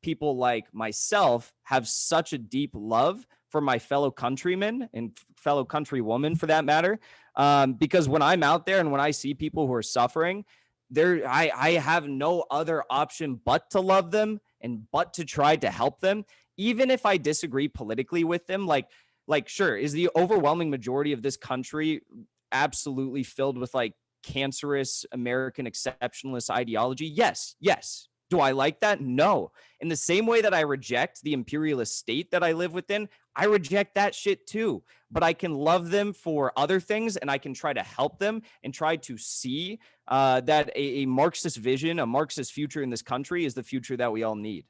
people like myself have such a deep love for my fellow countrymen and fellow countrywomen for that matter. Because when I'm out there and when I see people who are suffering, I have no other option but to love them and but to try to help them, even if I disagree politically with them. Like, sure, is the overwhelming majority of this country absolutely filled with like cancerous American exceptionalist ideology? Yes. Do I like that? No. In the same way that I reject the imperialist state that I live within, I reject that shit too. But I can love them for other things, and I can try to help them and try to see that a Marxist vision, a Marxist future in this country is the future that we all need.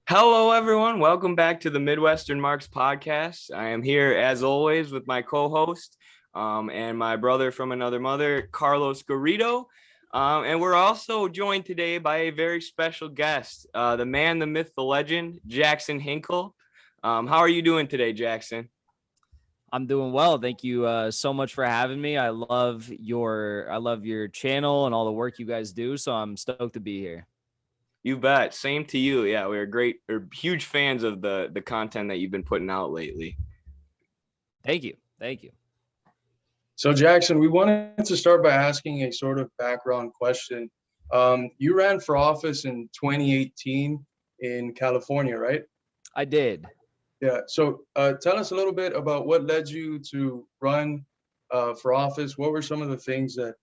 Hello, everyone. Welcome back to the Midwestern Marx podcast. I am here, as always, with my co-host and my brother from another mother, Carlos Garrido. And we're also joined today by a very special guest, the man, the myth, the legend, Jackson Hinkle. How are you doing today, Jackson? I'm doing well. Thank you so much for having me. I love your channel and all the work you guys do. So I'm stoked to be here. You bet. Same to you. Yeah, we're huge fans of the content that you've been putting out lately. Thank you. So Jackson, we wanted to start by asking a sort of background question. You ran for office in 2018 in California, right? I did. Yeah. So tell us a little bit about what led you to run for office. What were some of the things that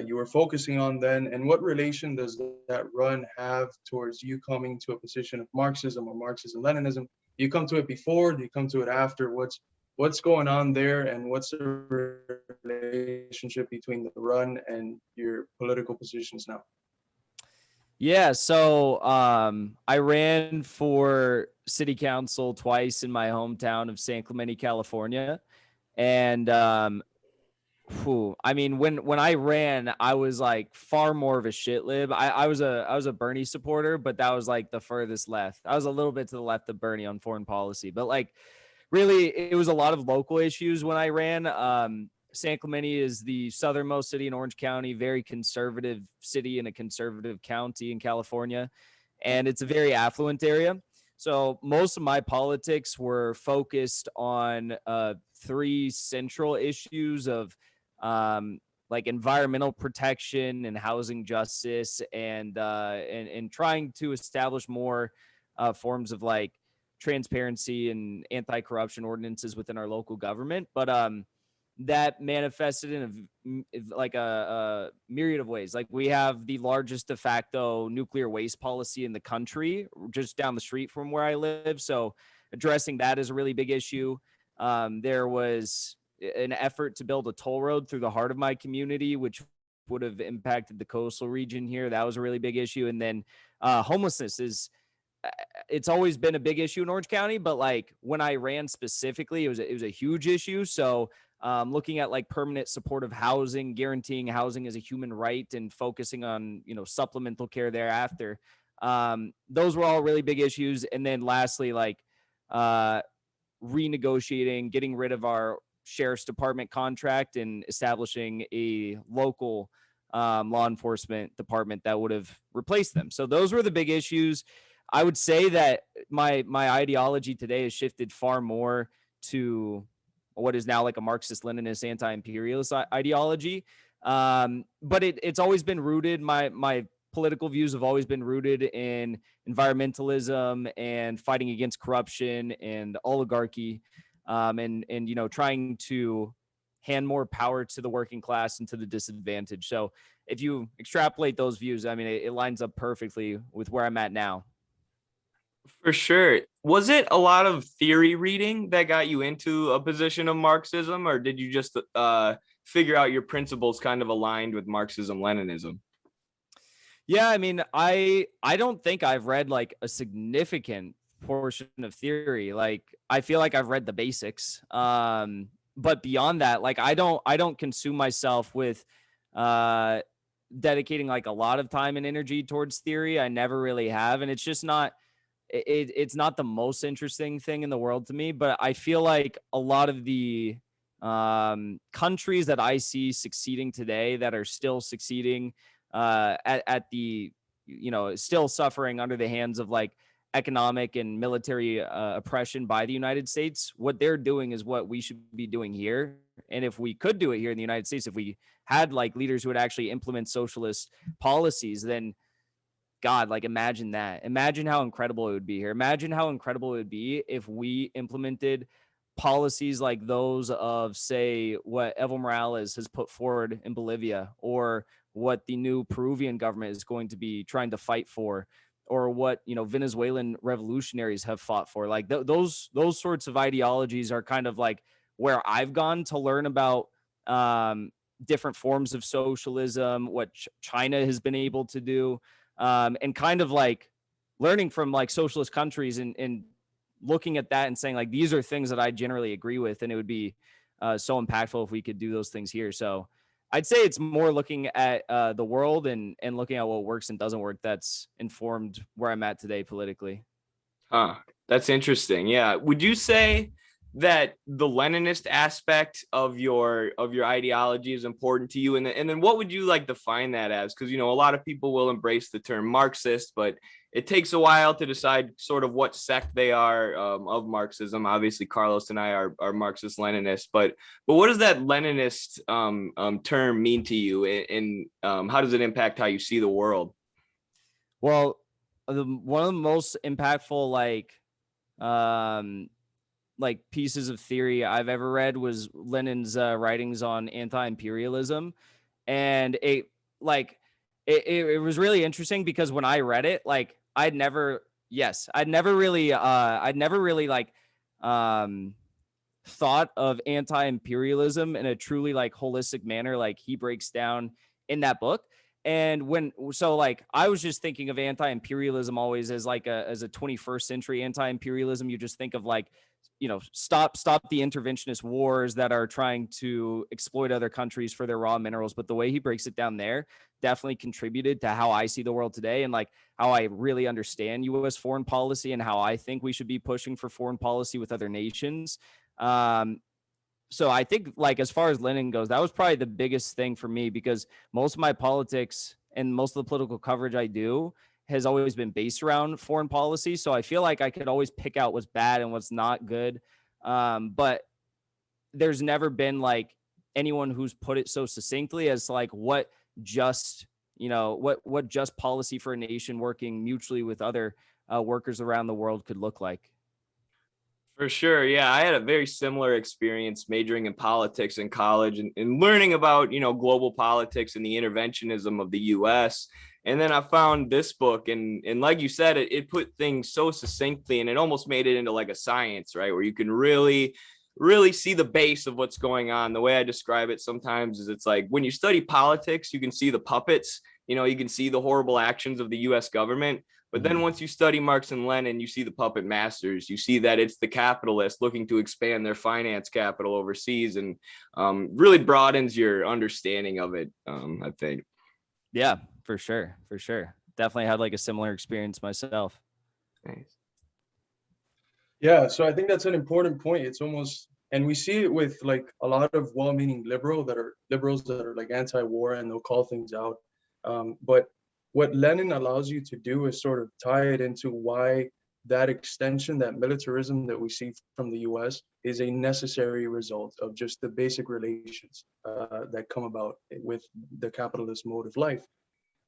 you were focusing on then, and what relation does that run have towards you coming to a position of Marxism or Marxism-Leninism? Do you come to it before? Do you come to it after? What's going on there, and what's the relationship between the run and your political positions now? Yeah, so I ran for city council twice in my hometown of San Clemente, California, and I mean, when I ran, I was like far more of a shit lib. I was a Bernie supporter, but that was like the furthest left. I was a little bit to the left of Bernie on foreign policy, but like really, it was a lot of local issues when I ran. San Clemente is the southernmost city in Orange County, very conservative city in a conservative county in California, and it's a very affluent area. So most of my politics were focused on three central issues of like environmental protection and housing justice, and trying to establish more forms of like transparency and anti-corruption ordinances within our local government. But that manifested in a myriad of ways. Like, we have the largest de facto nuclear waste policy in the country just down the street from where I live. So addressing that is a really big issue. There was an effort to build a toll road through the heart of my community, which would have impacted the coastal region here. That was a really big issue. And then homelessness it's always been a big issue in Orange County, but like when I ran specifically, it was a huge issue. So looking at like permanent supportive housing, guaranteeing housing as a human right, and focusing on, supplemental care thereafter. Those were all really big issues. And then lastly, like renegotiating, getting rid of our sheriff's department contract and establishing a local law enforcement department that would have replaced them. So those were the big issues. I would say that my ideology today has shifted far more to what is now like a Marxist-Leninist anti-imperialist ideology. But it's always been rooted, my political views have always been rooted in environmentalism and fighting against corruption and oligarchy, and trying to hand more power to the working class and to the disadvantaged. So if you extrapolate those views, I mean, it lines up perfectly with where I'm at now. For sure. Was it a lot of theory reading that got you into a position of Marxism, or did you just figure out your principles kind of aligned with Marxism-Leninism? Yeah, I mean, I don't think I've read like a significant portion of theory. Like, I feel like I've read the basics. But beyond that, like I don't consume myself with dedicating like a lot of time and energy towards theory. I never really have, and it's just not it's not the most interesting thing in the world to me. But I feel like a lot of the countries that I see succeeding today, that are still succeeding at the, still suffering under the hands of like economic and military oppression by the United States. What they're doing is what we should be doing here. And if we could do it here in the United States, if we had like leaders who would actually implement socialist policies, then God, like imagine that. Imagine how incredible it would be here. Imagine how incredible it would be if we implemented policies like those of, say, what Evo Morales has put forward in Bolivia, or what the new Peruvian government is going to be trying to fight for, or what, Venezuelan revolutionaries have fought for. Like those sorts of ideologies are kind of like where I've gone to learn about different forms of socialism, what China has been able to do, and kind of like learning from like socialist countries, and looking at that and saying like, these are things that I generally agree with. And it would be so impactful if we could do those things here. So I'd say it's more looking at the world and looking at what works and doesn't work that's informed where I'm at today politically. That's interesting. Yeah. Would you say that the Leninist aspect of your ideology is important to you? And then what would you like define that as? Because, a lot of people will embrace the term Marxist, but it takes a while to decide sort of what sect they are of Marxism. Obviously, Carlos and I are Marxist Leninists, but what does that Leninist term mean to you? And how does it impact how you see the world? Well, one of the most impactful like pieces of theory I've ever read was Lenin's writings on anti-imperialism. And it was really interesting because when I read it, like I'd never really thought of anti-imperialism in a truly like holistic manner, like he breaks down in that book. And I was just thinking of anti-imperialism always as like as a 21st century anti-imperialism. You just think of like, stop the interventionist wars that are trying to exploit other countries for their raw minerals. But the way he breaks it down there definitely contributed to how I see the world today, and like how I really understand U.S. foreign policy and how I think we should be pushing for foreign policy with other nations. So I think like as far as Lenin goes, that was probably the biggest thing for me, because most of my politics and most of the political coverage I do has always been based around foreign policy. So I feel like I could always pick out what's bad and what's not good. But there's never been like anyone who's put it so succinctly as like what just policy for a nation working mutually with other workers around the world could look like. For sure. Yeah. I had a very similar experience majoring in politics in college and learning about, global politics and the interventionism of the US. And then I found this book, and like you said, it put things so succinctly, and it almost made it into like a science, right? Where you can really see the base of what's going on. The way I describe it sometimes is it's like when you study politics, you can see the puppets, you can see the horrible actions of the US government. But then once you study Marx and Lenin, you see the puppet masters. You see that it's the capitalists looking to expand their finance capital overseas, and really broadens your understanding of it, I think. Yeah, for sure. Definitely had like a similar experience myself. Nice. Yeah, so I think that's an important point. It's almost, and we see it with like a lot of well-meaning liberals that are like anti-war, and they'll call things out. But what Lenin allows you to do is sort of tie it into why that extension, that militarism that we see from the US, is a necessary result of just the basic relations that come about with the capitalist mode of life.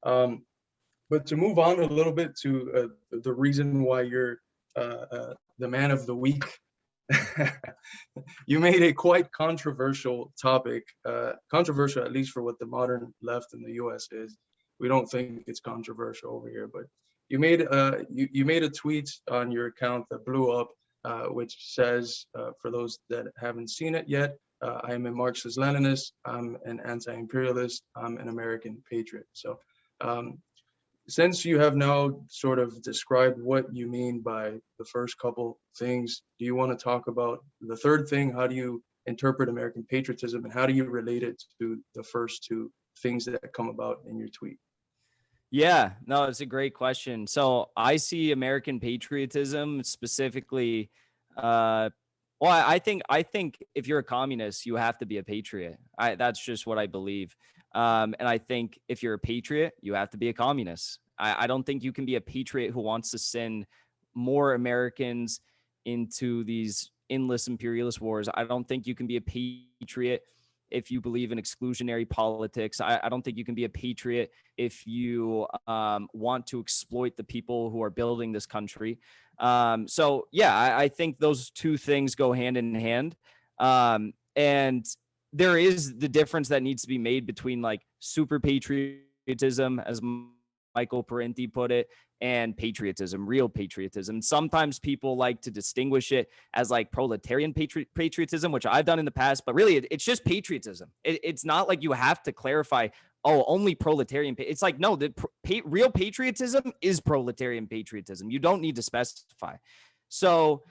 But to move on a little bit to the reason why you're the man of the week, you made a quite controversial topic, controversial at least for what the modern left in the US is. We don't think it's controversial over here, but you made a tweet on your account that blew up, which says, for those that haven't seen it yet, I am a Marxist Leninist, I'm an anti-imperialist, I'm an American patriot. So since you have now sort of described what you mean by the first couple things, do you want to talk about the third thing? How do you interpret American patriotism, and how do you relate it to the first two things that come about in your tweet? Yeah, no, it's a great question. So I see American patriotism specifically. I think if you're a communist, you have to be a patriot. That's just what I believe. And I think if you're a patriot, you have to be a communist. I don't think you can be a patriot who wants to send more Americans into these endless imperialist wars. I don't think you can be a patriot if you believe in exclusionary politics. I don't think you can be a patriot if you want to exploit the people who are building this country. So yeah, I think those two things go hand in hand. And there is the difference that needs to be made between like super patriotism, as Michael Parenti put it, and patriotism, real patriotism. Sometimes people like to distinguish it as like proletarian patriotism, which I've done in the past, but really it's just patriotism. It's not like you have to clarify, oh, only proletarian. It's like, no, the real patriotism is proletarian patriotism. You don't need to specify. So,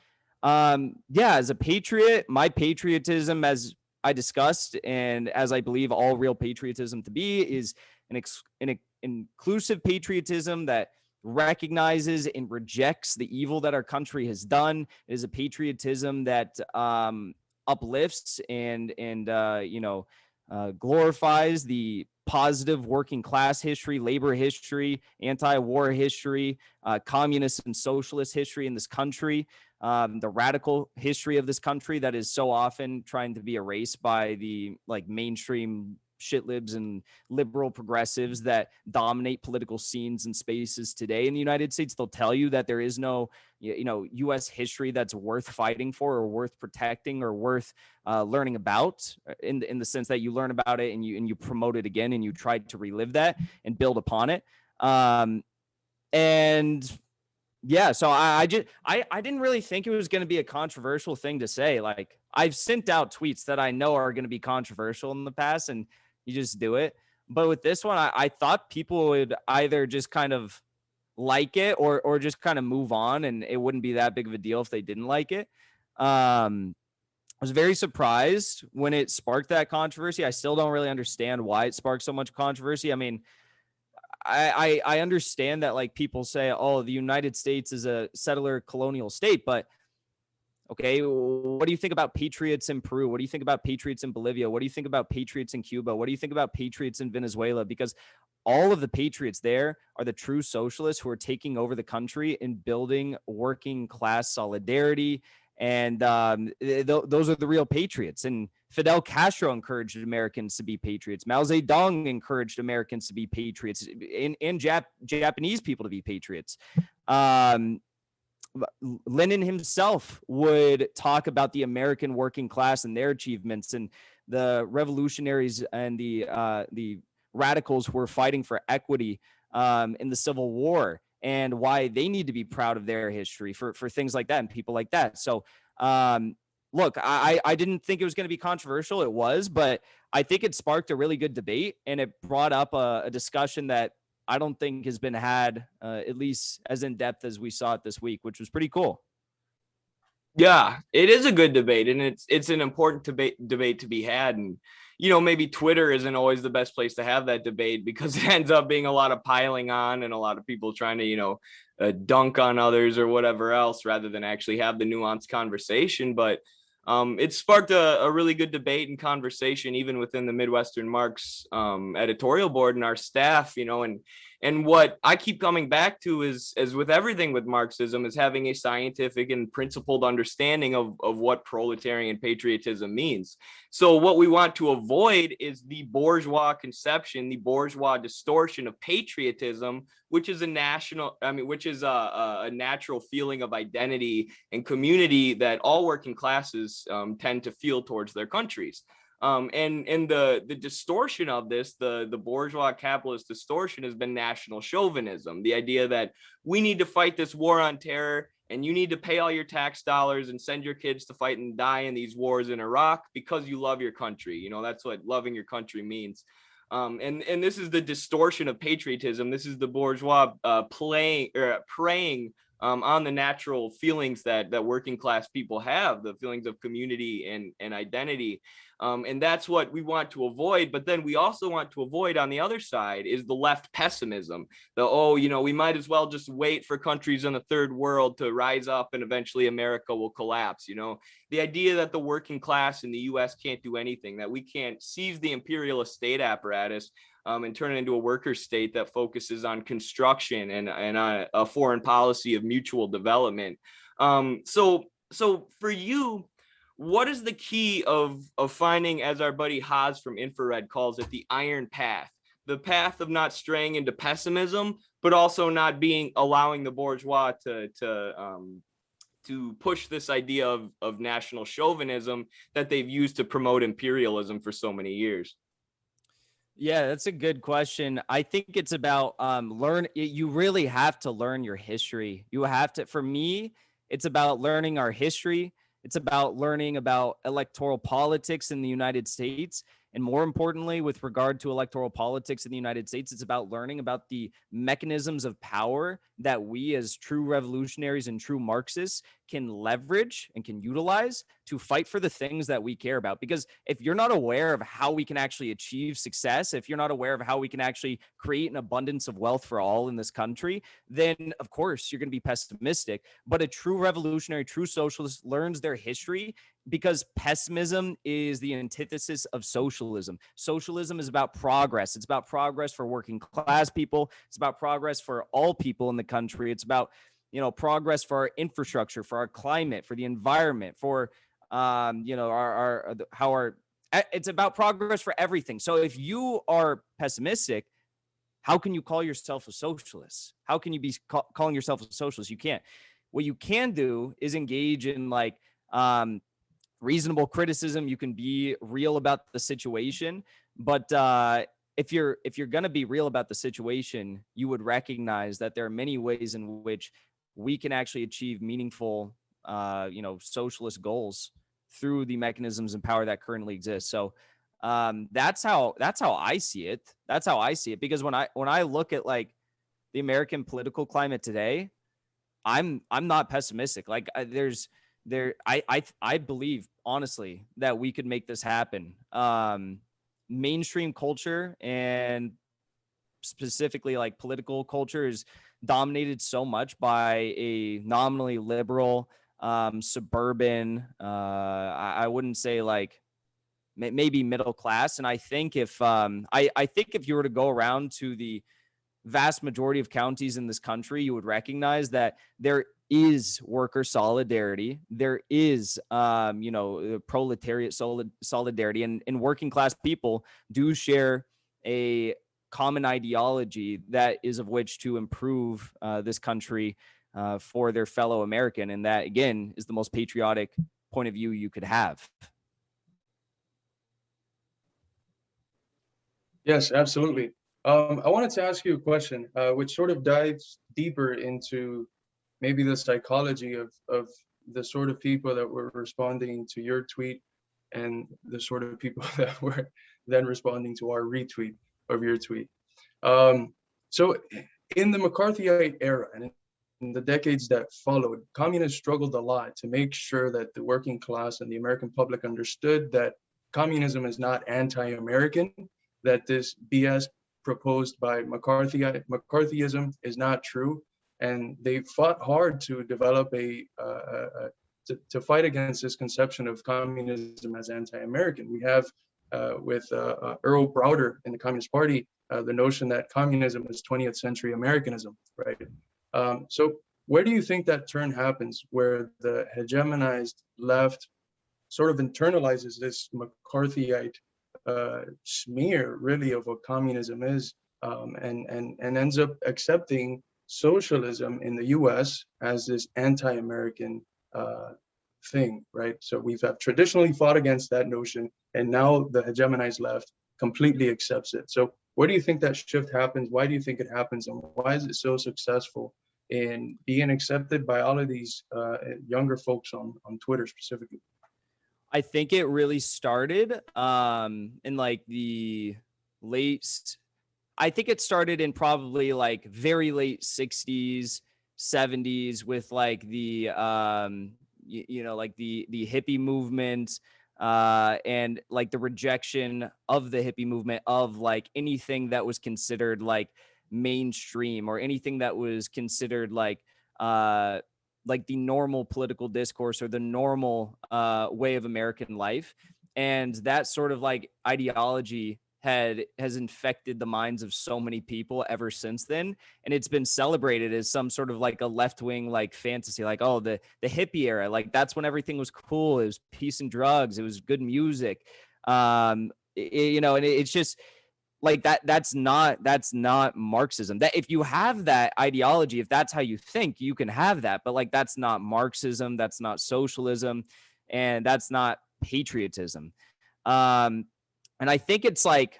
yeah, as a patriot, my patriotism, as I discussed, and as I believe all real patriotism to be, is an inclusive patriotism that recognizes and rejects the evil that our country has done. It is a patriotism that uplifts and glorifies the positive working class history, labor history, anti-war history, communist and socialist history in this country, the radical history of this country that is so often trying to be erased by the like mainstream shitlibs and liberal progressives that dominate political scenes and spaces today in the United States. They'll tell you that there is no, U.S. history that's worth fighting for or worth protecting or worth learning about, in the sense that you learn about it and you promote it again and you try to relive that and build upon it. And yeah, so I didn't really think it was going to be a controversial thing to say. Like, I've sent out tweets that I know are going to be controversial in the past, and you just do it. But with this one, I thought people would either just kind of like it or just kind of move on, and it wouldn't be that big of a deal if they didn't like it. I was very surprised when it sparked that controversy. I still don't really understand why it sparked so much controversy. I mean, I understand that like people say, oh, the United States is a settler colonial state, but okay, what do you think about patriots in Peru? What do you think about patriots in Bolivia? What do you think about patriots in Cuba? What do you think about patriots in Venezuela? Because all of the patriots there are the true socialists who are taking over the country and building working class solidarity. And those are the real patriots. And Fidel Castro encouraged Americans to be patriots. Mao Zedong encouraged Americans to be patriots, and Japanese people to be patriots. Lenin himself would talk about the American working class and their achievements, and the revolutionaries and the radicals who were fighting for equity in the Civil War, and why they need to be proud of their history for things like that and people like that. So, look, I didn't think it was going to be controversial. It was, but I think it sparked a really good debate, and it brought up a discussion that I don't think has been had at least as in depth as we saw it this week, which was pretty cool. Yeah, it is a good debate, and it's an important debate to be had. And maybe Twitter isn't always the best place to have that debate, because it ends up being a lot of piling on and a lot of people trying to dunk on others or whatever else, rather than actually have the nuanced conversation. But it sparked a really good debate and conversation even within the Midwestern Marx editorial board and our staff, and what I keep coming back to is, as with everything with Marxism, is having a scientific and principled understanding of what proletarian patriotism means. So what we want to avoid is the bourgeois conception, the bourgeois distortion of patriotism, which is a natural feeling of identity and community that all working classes tend to feel towards their countries. And the distortion of this, the bourgeois capitalist distortion, has been national chauvinism. The idea that we need to fight this war on terror, and you need to pay all your tax dollars and send your kids to fight and die in these wars in Iraq because you love your country. That's what loving your country means. And this is the distortion of patriotism. This is the bourgeois preying on the natural feelings that working class people have, the feelings of community and identity. And that's what we want to avoid. But then we also want to avoid on the other side is the left pessimism. We might as well just wait for countries in the third world to rise up and eventually America will collapse. The idea that the working class in the US can't do anything, that we can't seize the imperialist state apparatus and turn it into a worker state that focuses on construction and on a foreign policy of mutual development. So for you, what is the key of finding, as our buddy Haas from Infrared calls it, the iron path, the path of not straying into pessimism, but also not allowing the bourgeois to push this idea of national chauvinism that they've used to promote imperialism for so many years? Yeah, that's a good question. I think it's about you really have to learn your history. For me, it's about learning our history. It's about learning about electoral politics in the United States. And more importantly, with regard to electoral politics in the United States, it's about learning about the mechanisms of power that we as true revolutionaries and true Marxists can leverage and can utilize to fight for the things that we care about. Because if you're not aware of how we can actually achieve success, if you're not aware of how we can actually create an abundance of wealth for all in this country, then of course you're going to be pessimistic. But a true revolutionary, true socialist learns their history, because pessimism is the antithesis of socialism. Socialism is about progress. It's about progress for working class people. It's about progress for all people in the country. It's about, progress for our infrastructure, for our climate, for the environment, for, it's about progress for everything. So if you are pessimistic, how can you call yourself a socialist? How can you be calling yourself a socialist? You can't. What you can do is engage in reasonable criticism. You can be real about the situation, but if you're going to be real about the situation, you would recognize that there are many ways in which we can actually achieve meaningful socialist goals through the mechanisms and power that currently exist. So that's how I see it. That's how I see it. Because when I look at the American political climate today, I'm not pessimistic. I believe honestly that we could make this happen. Mainstream culture, and specifically political culture, is dominated so much by a nominally liberal, suburban, I wouldn't say maybe middle class. And I think if you were to go around to the vast majority of counties in this country, you would recognize that there is worker solidarity. There is, proletariat solidarity, and working class people do share a common ideology that is of which to improve this country for their fellow American. And that, again, is the most patriotic point of view you could have. Yes, absolutely. I wanted to ask you a question, which sort of dives deeper into maybe the psychology of the sort of people that were responding to your tweet and the sort of people that were then responding to our retweet of your tweet. So in the McCarthyite era and in the decades that followed, communists struggled a lot to make sure that the working class and the American public understood that communism is not anti-American, that this BS proposed by McCarthyism is not true. And they fought hard to develop to fight against this conception of communism as anti-American. We have with Earl Browder in the Communist Party, the notion that communism is 20th century Americanism, right? So where do you think that turn happens, where the hegemonized left sort of internalizes this McCarthyite smear, really, of what communism is, and ends up accepting socialism in the US as this anti-American thing, right? So we've traditionally fought against that notion, and now the hegemonized left completely accepts it. So where do you think that shift happens? Why do you think it happens? And why is it so successful in being accepted by all of these younger folks on Twitter specifically? I think it really started in the late, I think it started in probably very late 60s, 70s with the the hippie movement, and like the rejection of the hippie movement, of like anything that was considered like mainstream, or anything that was considered like the normal political discourse, or the normal way of American life. And that sort of like ideology has infected the minds of so many people ever since then, and it's been celebrated as some sort of like a left-wing like fantasy, like, oh, the hippie era, like that's when everything was cool, it was peace and drugs, it was good music. You know, and it's just like that's not Marxism. That if you have that ideology, if that's how you think, you can have that, but like that's not Marxism, that's not socialism, and that's not patriotism. um and I think it's like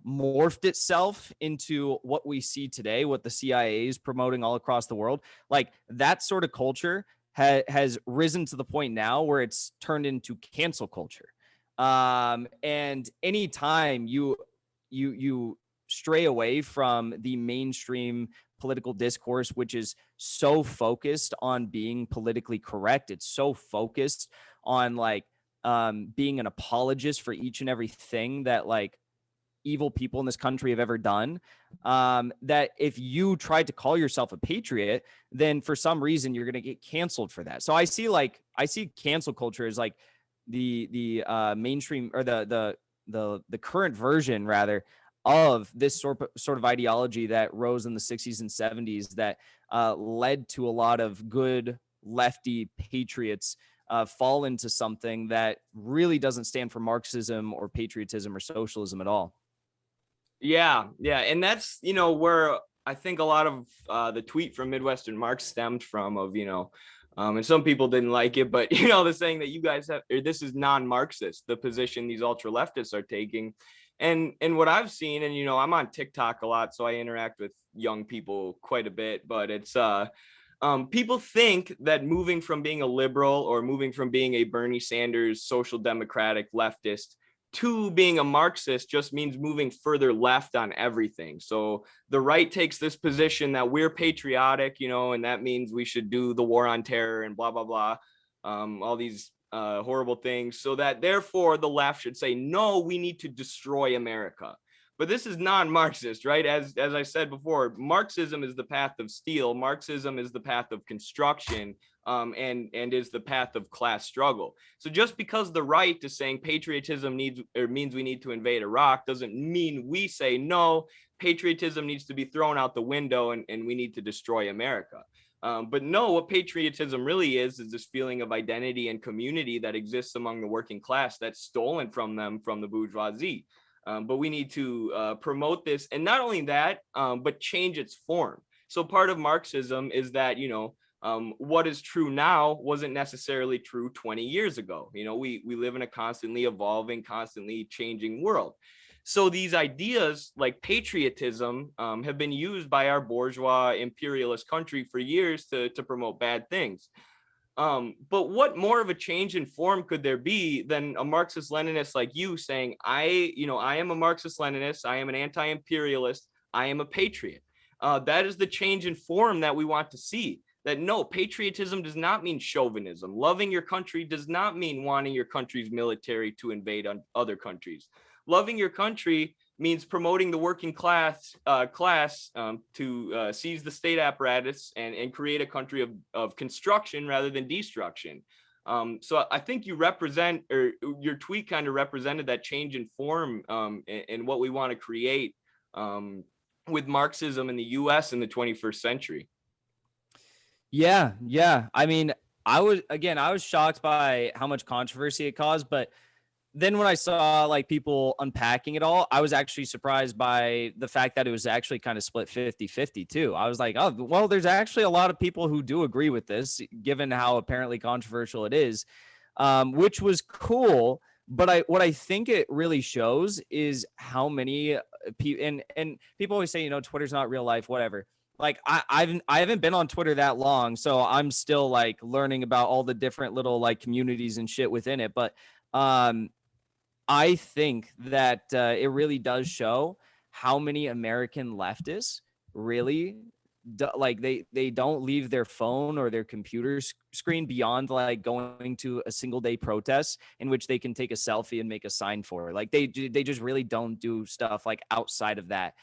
morphed itself into what we see today, what the CIA is promoting all across the world. Like that sort of culture has risen to the point now where it's turned into cancel culture. And anytime you stray away from the mainstream political discourse, which is so focused on being politically correct, it's so focused on like being an apologist for each and everything that like evil people in this country have ever done, that if you tried to call yourself a patriot, then for some reason you're going to get canceled for that. So I see cancel culture as like the mainstream, or the current version rather of this sort of ideology that rose in the 60s and 70s, that led to a lot of good lefty patriots fall into something that really doesn't stand for Marxism or patriotism or socialism at all. Yeah, and that's, you know, where I think a lot of the tweet from Midwestern Marx stemmed from, of, you know, and some people didn't like it, but, you know, the saying that you guys have, or this is non-Marxist, the position these ultra leftists are taking. And what I've seen, and, you know, I'm on TikTok a lot, so I interact with young people quite a bit, but it's people think that moving from being a liberal, or moving from being a Bernie Sanders social democratic leftist to being a Marxist just means moving further left on everything. So the right takes this position that we're patriotic, you know, and that means we should do the war on terror and blah, blah, blah, all these horrible things. So that therefore the left should say, no, we need to destroy America. But this is non-Marxist, right? As I said before, Marxism is the path of steel. Marxism is the path of construction, and is the path of class struggle. So just because the right is saying patriotism means we need to invade Iraq, doesn't mean we say no, patriotism needs to be thrown out the window, and we need to destroy America. But no, what patriotism really is this feeling of identity and community that exists among the working class that's stolen from them from the bourgeoisie. But we need to promote this, and not only that, but change its form. So part of Marxism is that, you know, what is true now wasn't necessarily true 20 years ago. You know, we live in a constantly evolving, constantly changing world. So these ideas like patriotism have been used by our bourgeois imperialist country for years to promote bad things. But what more of a change in form could there be than a Marxist-Leninist like you saying, I am a Marxist-Leninist, I am an anti-imperialist, I am a patriot. That is the change in form that we want to see. That no, patriotism does not mean chauvinism. Loving your country does not mean wanting your country's military to invade other countries. Loving your country means promoting the working class to seize the state apparatus and create a country of construction rather than destruction. So I think you represent, or your tweet kind of represented that change in form and what we want to create with Marxism in the US in the 21st century. Yeah. I mean, I was shocked by how much controversy it caused, but then when I saw like people unpacking it all, I was actually surprised by the fact that it was actually kind of split 50-50 too. I was like, oh, well, there's actually a lot of people who do agree with this, given how apparently controversial it is, which was cool. But what I think it really shows is how many people, and people always say, you know, Twitter's not real life, whatever. Like I haven't been on Twitter that long, so I'm still like learning about all the different little like communities and shit within it. But I think that it really does show how many American leftists really like they don't leave their phone or their computer screen beyond like going to a single day protest in which they can take a selfie and make a sign for. Like they just really don't do stuff like outside of that.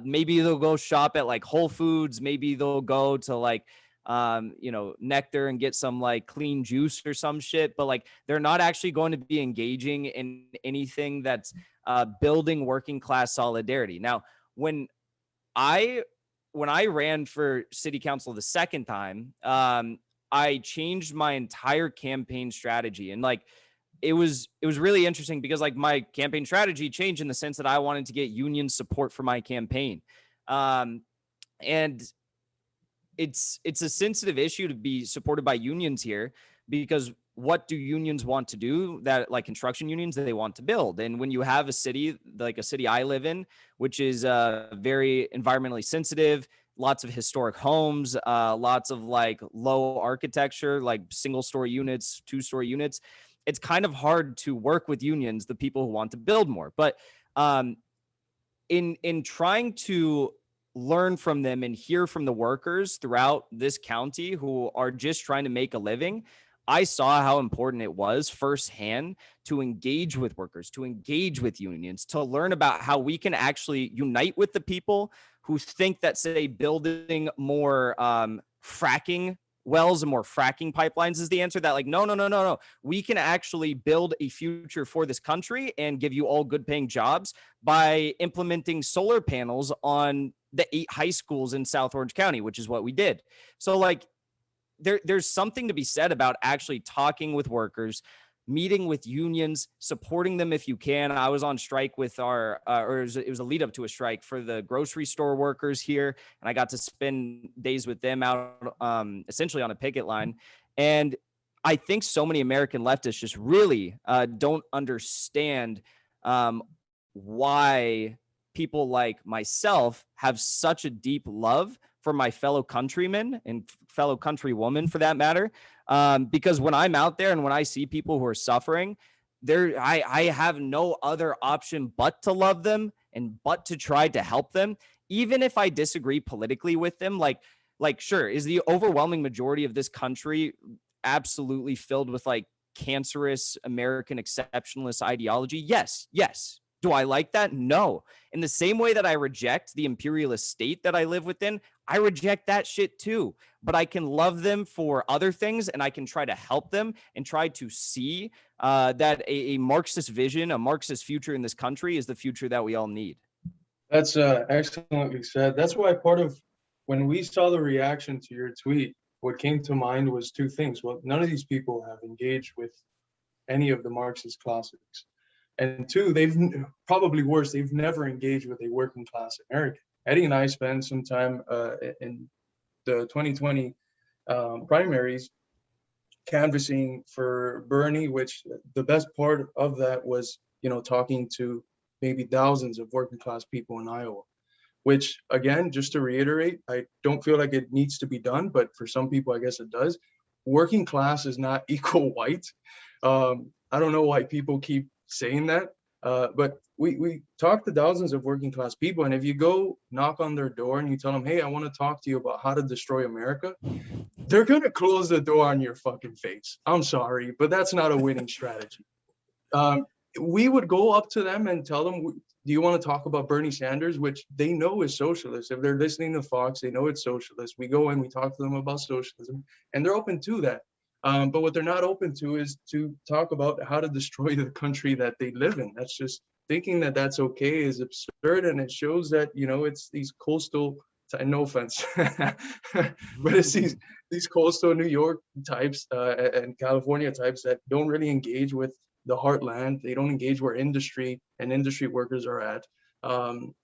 Maybe they'll go shop at like Whole Foods. Maybe they'll go to like Nectar and get some like clean juice or some shit, but like they're not actually going to be engaging in anything that's building working class solidarity. Now, when I ran for city council the second time, I changed my entire campaign strategy. And like, it was really interesting because like my campaign strategy changed in the sense that I wanted to get union support for my campaign. And it's a sensitive issue to be supported by unions here, because what do unions want to do? That like construction unions, they want to build. And when you have a city, like a city I live in, which is very environmentally sensitive, lots of historic homes, lots of like low architecture, like single story units, 2-story units, it's kind of hard to work with unions, the people who want to build more. But in trying to learn from them and hear from the workers throughout this county who are just trying to make a living, I saw how important it was firsthand to engage with workers, to engage with unions, to learn about how we can actually unite with the people who think that, say, building more fracking wells and more fracking pipelines is the answer. That like, no. We can actually build a future for this country and give you all good paying jobs by implementing solar panels on the 8 high schools in South Orange County, which is what we did. So like, there's something to be said about actually talking with workers, meeting with unions, supporting them if you can. I was on strike with our, it was a lead up to a strike for the grocery store workers here, and I got to spend days with them out essentially on a picket line. And I think so many American leftists just really don't understand why people like myself have such a deep love for my fellow countrymen and fellow countrywomen for that matter. Because when I'm out there and when I see people who are suffering, I have no other option but to love them and but to try to help them, even if I disagree politically with them. Like sure, is the overwhelming majority of this country absolutely filled with like cancerous American exceptionalist ideology? Yes. Do I like that? No. In the same way that I reject the imperialist state that I live within, I reject that shit too. But I can love them for other things, and I can try to help them and try to see that a Marxist vision, a Marxist future in this country is the future that we all need. That's excellently said. That's why part of when we saw the reaction to your tweet, what came to mind was 2 things. Well, none of these people have engaged with any of the Marxist classics. And 2, they've probably worse, they've never engaged with a working class American. Eddie and I spent some time in the 2020 primaries canvassing for Bernie, which the best part of that was, talking to maybe thousands of working class people in Iowa, which again, just to reiterate, I don't feel like it needs to be done, but for some people, I guess it does. Working class is not equal white. I don't know why people keep saying that, but we talk to thousands of working class people, and if you go knock on their door and you tell them, hey, I want to talk to you about how to destroy America, they're going to close the door on your fucking face. I'm sorry, but that's not a winning strategy. We would go up to them and tell them, do you want to talk about Bernie Sanders, which they know is socialist? If they're listening to Fox, they know it's socialist. We go and we talk to them about socialism, and they're open to that. But what they're not open to is to talk about how to destroy the country that they live in. That's just thinking that that's okay is absurd, and it shows that it's these coastal. No offense, but it's these coastal New York types and California types that don't really engage with the heartland. They don't engage where industry and industry workers are at. And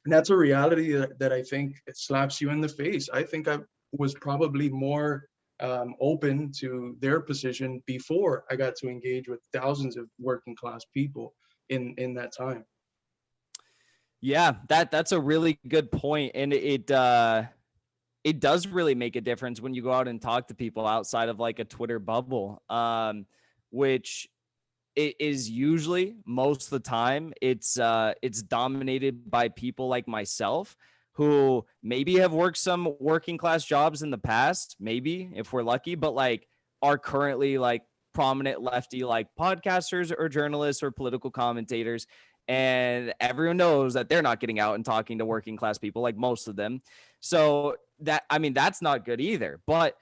that's a reality that I think it slaps you in the face. I think I was probably more open to their position before I got to engage with thousands of working class people in that time. Yeah, that's a really good point. And it does really make a difference when you go out and talk to people outside of like a Twitter bubble, which it is usually most of the time it's dominated by people like myself who maybe have worked some working class jobs in the past, maybe if we're lucky, but like are currently like prominent lefty like podcasters or journalists or political commentators. And everyone knows that they're not getting out and talking to working class people, like most of them. So that, I mean, that's not good either. But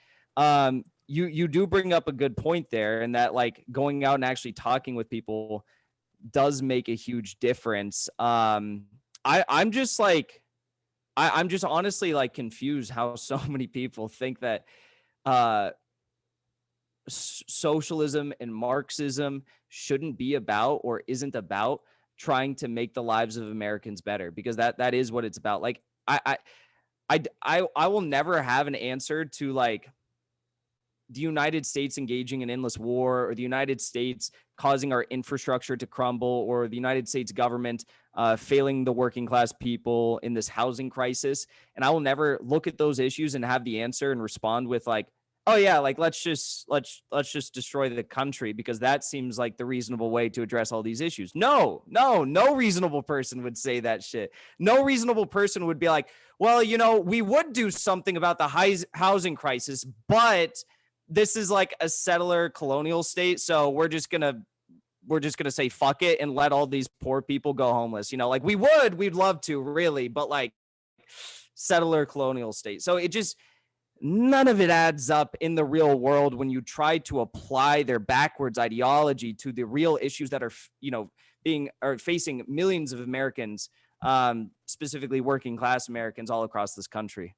you do bring up a good point there, and that like going out and actually talking with people does make a huge difference. I'm just like, I'm just honestly like confused how so many people think that socialism and Marxism shouldn't be about or isn't about trying to make the lives of Americans better, because that is what it's about. Like I will never have an answer to like the United States engaging in endless war, or the United States causing our infrastructure to crumble, or the United States government failing the working class people in this housing crisis. And I will never look at those issues and have the answer and respond with like, oh yeah, like let's just destroy the country, because that seems like the reasonable way to address all these issues. No reasonable person would say that shit. No reasonable person would be like, well, you know, we would do something about the housing crisis, but this is like a settler colonial state, so we're just gonna say fuck it and let all these poor people go homeless. You know, like we'd love to, really, but like settler colonial state. So it just, none of it adds up in the real world when you try to apply their backwards ideology to the real issues that are, you know, facing millions of Americans, specifically working class Americans all across this country.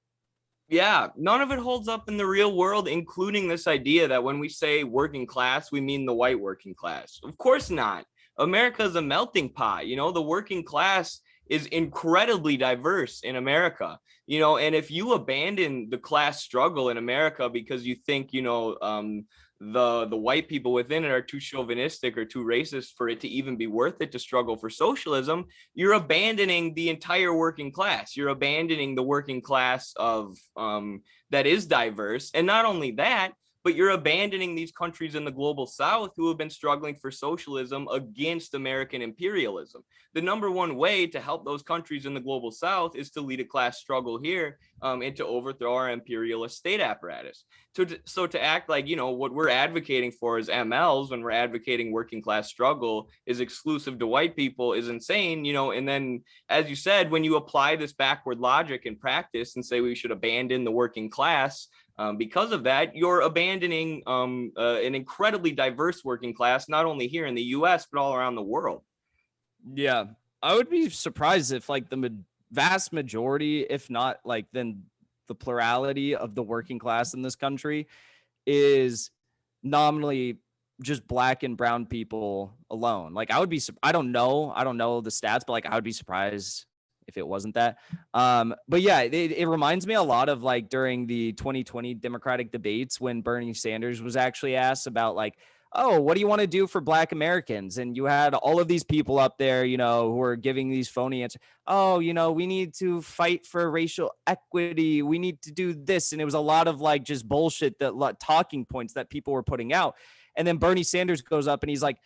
Yeah, none of it holds up in the real world, including this idea that when we say working class, we mean the white working class. Of course not. America is a melting pot. You know, the working class is incredibly diverse in America. You know, and if you abandon the class struggle in America because you think, you know, the white people within it are too chauvinistic or too racist for it to even be worth it to struggle for socialism, you're abandoning the entire working class. You're abandoning the working class of that is diverse. And not only that, but you're abandoning these countries in the global south who have been struggling for socialism against American imperialism. The number one way to help those countries in the global south is to lead a class struggle here, and to overthrow our imperialist state apparatus. So to act like, you know, what we're advocating for as MLs when we're advocating working class struggle is exclusive to white people is insane, you know. And then, as you said, when you apply this backward logic in practice and say we should abandon the working class, because of that, you're abandoning an incredibly diverse working class, not only here in the US, but all around the world. Yeah, I would be surprised if like the vast majority, if not like then the plurality of the working class in this country is nominally just black and brown people alone. Like I would be, I don't know the stats, but like I would be surprised if it wasn't that. But yeah, it reminds me a lot of like during the 2020 Democratic debates when Bernie Sanders was actually asked about like, oh, what do you want to do for black Americans? And you had all of these people up there, you know, who are giving these phony answers. Oh, you know, we need to fight for racial equity. We need to do this. And it was a lot of like just bullshit, that talking points that people were putting out. And then Bernie Sanders goes up and he's like,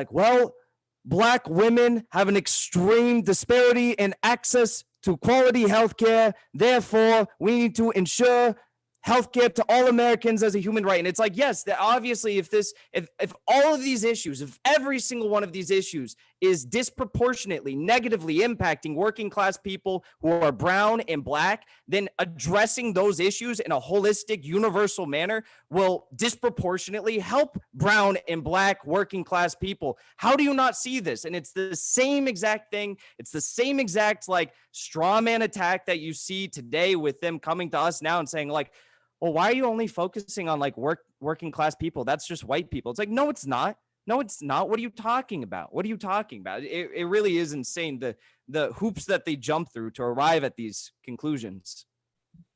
well, Black women have an extreme disparity in access to quality healthcare. Therefore, we need to ensure healthcare to all Americans as a human right. And it's like, yes, that obviously if all of these issues, if every single one of these issues is disproportionately negatively impacting working class people who are brown and black, then addressing those issues in a holistic, universal manner will disproportionately help brown and black working class people. How do you not see this? And it's the same exact thing. It's the same exact like straw man attack that you see today with them coming to us now and saying like, well, why are you only focusing on like working class people? That's just white people. It's like, no, it's not. No, it's not. What are you talking about? What are you talking about? It really is insane, the hoops that they jump through to arrive at these conclusions.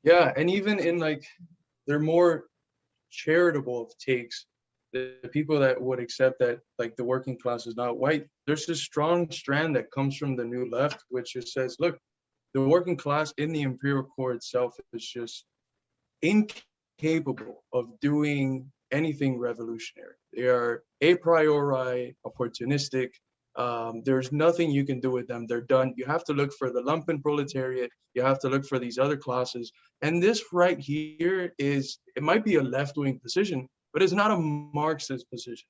Yeah, and even in like they're more charitable of takes, the people that would accept that like the working class is not white, there's this strong strand that comes from the new left, which just says, look, the working class in the imperial core itself is just incapable of doing anything revolutionary. They are a priori opportunistic, There's nothing you can do with them. They're done. You have to look for the lumpen proletariat. You have to look for these other classes. And this right here it might be a left-wing position, but it's not a Marxist position.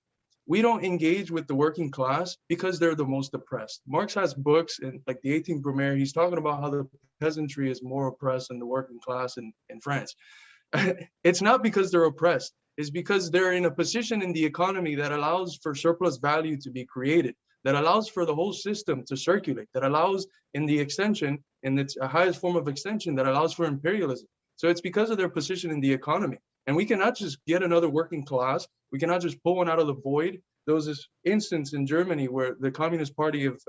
We don't engage with the working class because they're the most oppressed. Marx has books in like the 18th Brumaire. He's talking about how the peasantry is more oppressed than the working class in France. It's not because they're oppressed. It's because they're in a position in the economy that allows for surplus value to be created, that allows for the whole system to circulate, that allows in the extension, in its highest form of extension, that allows for imperialism. So it's because of their position in the economy. And we cannot just get another working class. We cannot just pull one out of the void. There was this instance in Germany where the Communist Party of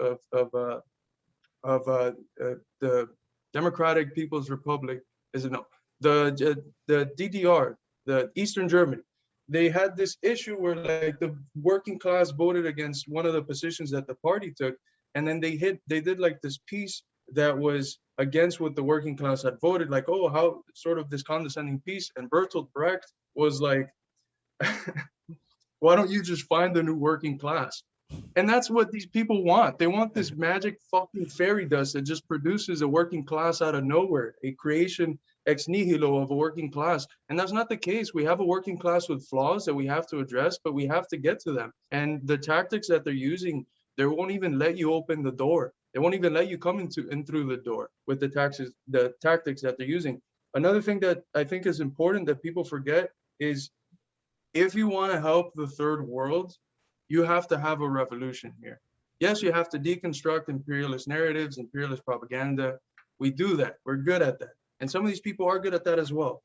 the Democratic People's Republic, is it no, the DDR, the Eastern Germany, they had this issue where like the working class voted against one of the positions that the party took, and then they did like this piece that was against what the working class had voted, like, oh, how sort of this condescending piece. And Bertolt Brecht was like, why don't you just find the new working class? And that's what these people want. They want this magic fucking fairy dust that just produces a working class out of nowhere, a creation ex nihilo of a working class. And that's not the case. We have a working class with flaws that we have to address, but we have to get to them. And the tactics that they're using, they won't even let you open the door. They won't even let you come in through the door with the tactics that they're using. Another thing that I think is important that people forget is if you want to help the third world, you have to have a revolution here. Yes, you have to deconstruct imperialist narratives, imperialist propaganda. We do that. We're good at that. And some of these people are good at that as well.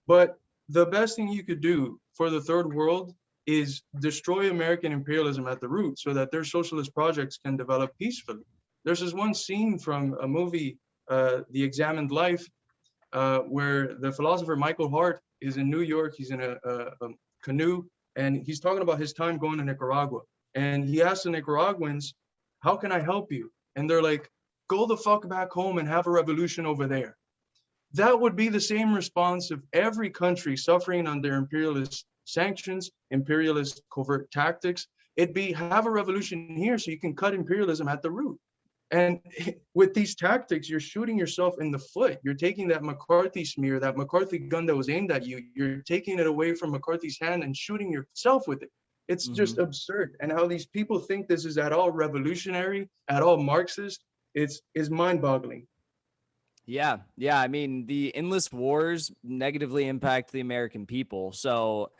But the best thing you could do for the third world is destroy American imperialism at the root so that their socialist projects can develop peacefully. There's this one scene from a movie, The Examined Life, where the philosopher Michael Hart is in New York. He's in a canoe, and he's talking about his time going to Nicaragua. And he asks the Nicaraguans, how can I help you? And they're like, go the fuck back home and have a revolution over there. That would be the same response of every country suffering under imperialist sanctions, imperialist covert tactics. It'd be have a revolution here so you can cut imperialism at the root. And with these tactics, you're shooting yourself in the foot. You're taking that McCarthy smear, that McCarthy gun that was aimed at you, you're taking it away from McCarthy's hand and shooting yourself with it. It's just absurd. And how these people think this is at all revolutionary, at all Marxist, is mind-boggling. Yeah. I mean, the endless wars negatively impact the American people. So,